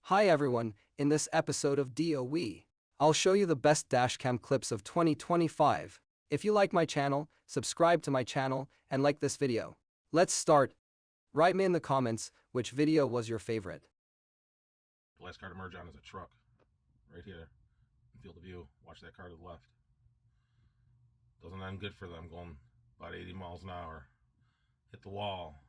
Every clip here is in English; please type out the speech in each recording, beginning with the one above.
Hi everyone, in this episode of D.O.W, I'll show you the best dashcam clips of 2025. If you like my channel, subscribe to my channel and like this video. Let's start. Write me in the comments which video was your favorite. The last car to merge on is a truck. Right here. In field of view. Watch that car to the left. Doesn't end good for them, going about 80 miles an hour. Hit the wall.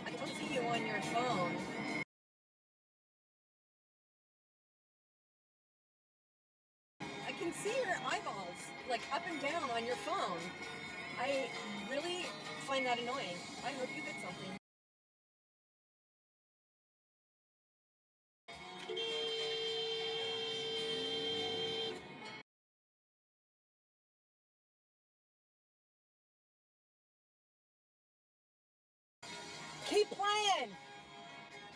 I can see you on your phone. I can see your eyeballs, like up and down on your phone. I really find that annoying. I hope you get something. Keep playing!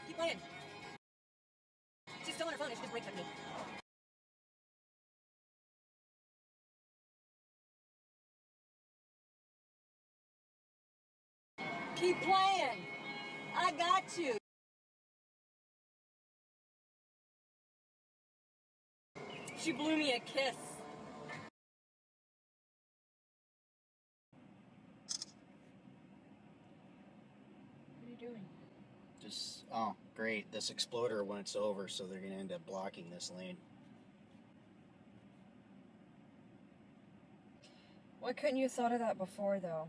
Keep playing. She's still on her phone and she just breaks at me. Keep playing! I got you! She blew me a kiss. What are you doing? Just, oh, great, this exploder when it's over, so they're going to end up blocking this lane. Why couldn't you have thought of that before, though?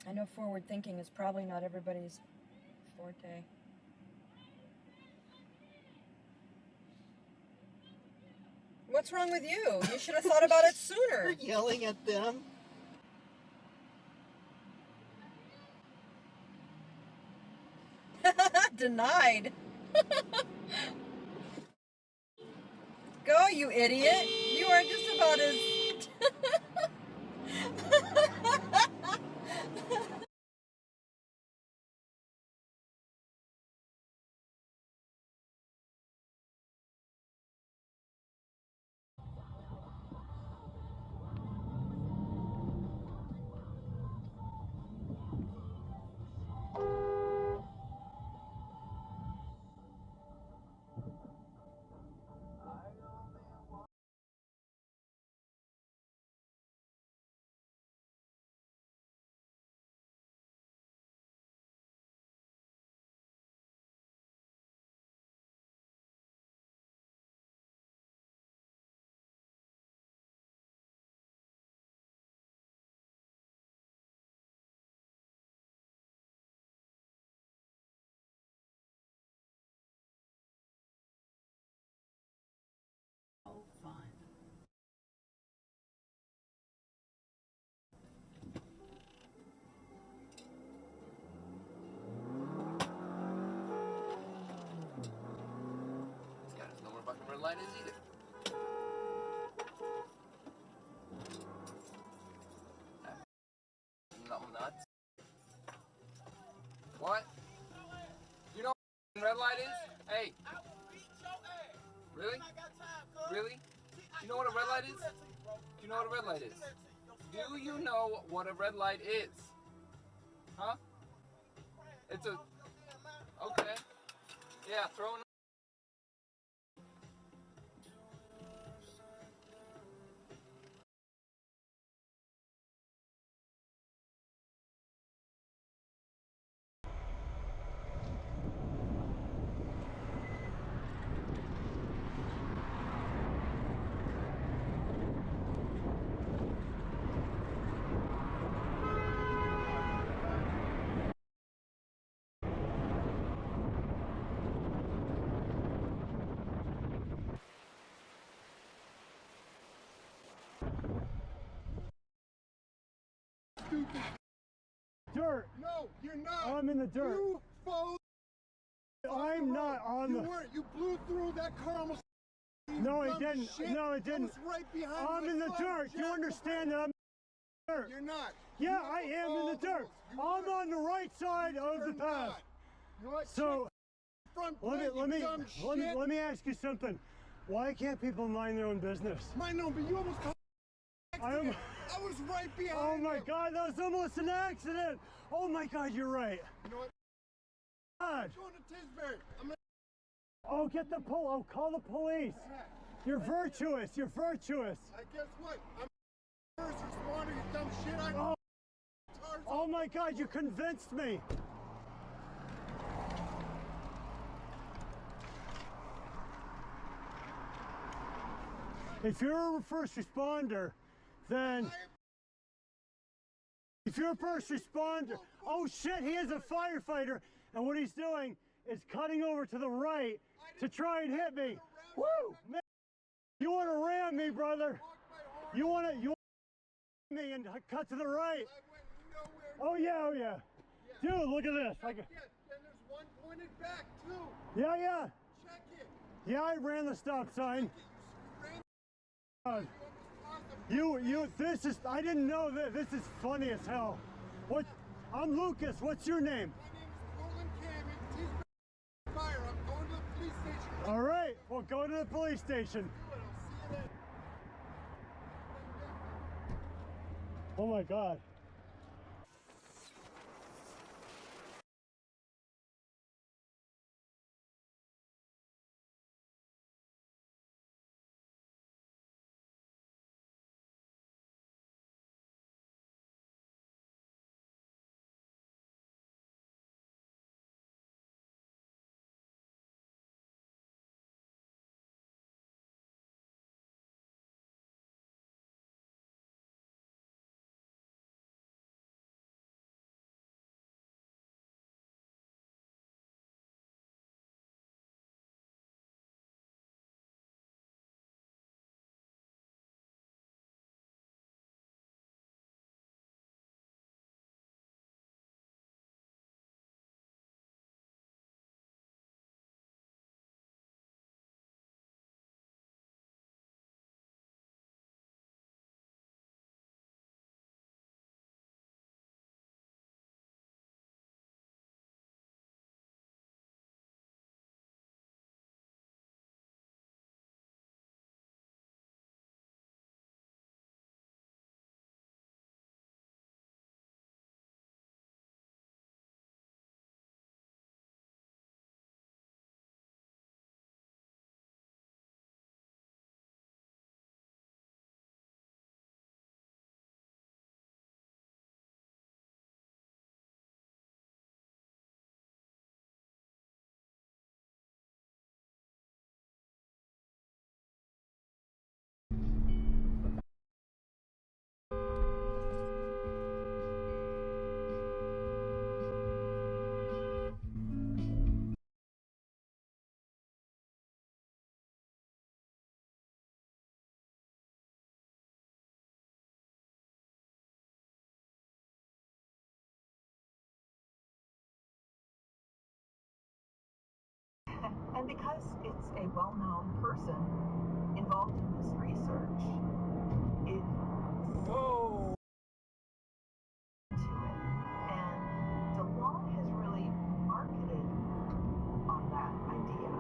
I know forward thinking is probably not everybody's forte. What's wrong with you? You should have thought about it sooner. You're yelling at them. Denied. Go, you idiot. You are just about as... Red light is either. Something nuts. What? You know what red light is? Hey. Really? Really? You know what a red light is? Do you know what a red light is? Do you know what a red light is? Huh? It's a... Okay. Yeah, throwing... Dirt. No, you're not. I'm in the dirt. You followed. I'm not on the. You weren't. You blew through that car almost. No, it didn't. Shit. No, it I didn't. was right behind I'm you. in the dirt. You understand that I'm in the dirt? You're not. Yeah, I am in the dirt. I'm on the right side of the path. You know what? So front Let plate, me you dumb shit. let me ask you something. Why can't people mind their own business? Mine no, but you almost caught an accident. I was right behind Oh my you. God, that was almost an accident. Oh my God, you're right. You know what? God. I'm going to Tisbury. I'm gonna Oh, get the oh, call the police. You're virtuous. You're virtuous. guess what? I'm first responder, you dumb shit. Oh. Oh my God, you convinced me. If you're a first responder, then if you're a first responder, oh shit, he is a firefighter, and what he's doing is cutting over to the right to try and hit me. Woo! Man, you want to ram me, brother? You want to me and cut to the right? Oh yeah, oh yeah. Dude, look at this. Then there's one pointed back too. Yeah, yeah. Check it. Yeah, I ran the stop sign. You This is, I didn't know that. This is funny as hell. What? I'm Lucas. What's your name? My name is Portland Cam. It's Tisbury Fire. I'm going to the police station. All right. Well, go to the police station. I'll see you then. Oh my God. And because it's a well-known person involved in this research, it Whoa. to it. And D.O.W has really marketed on that idea.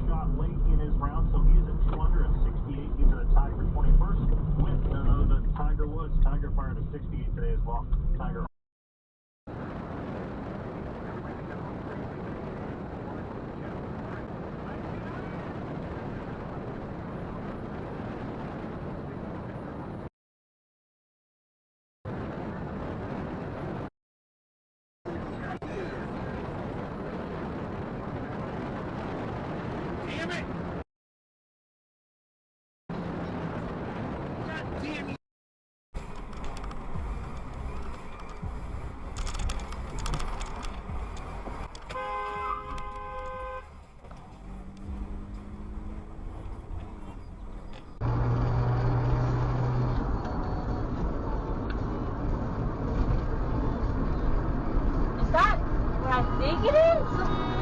Shot late in his round, so he's at 268. He's at a Tiger 21st with the Tiger Woods. Tiger fired a 68 today as well. Tiger. Damn it! God damn you! I think it is.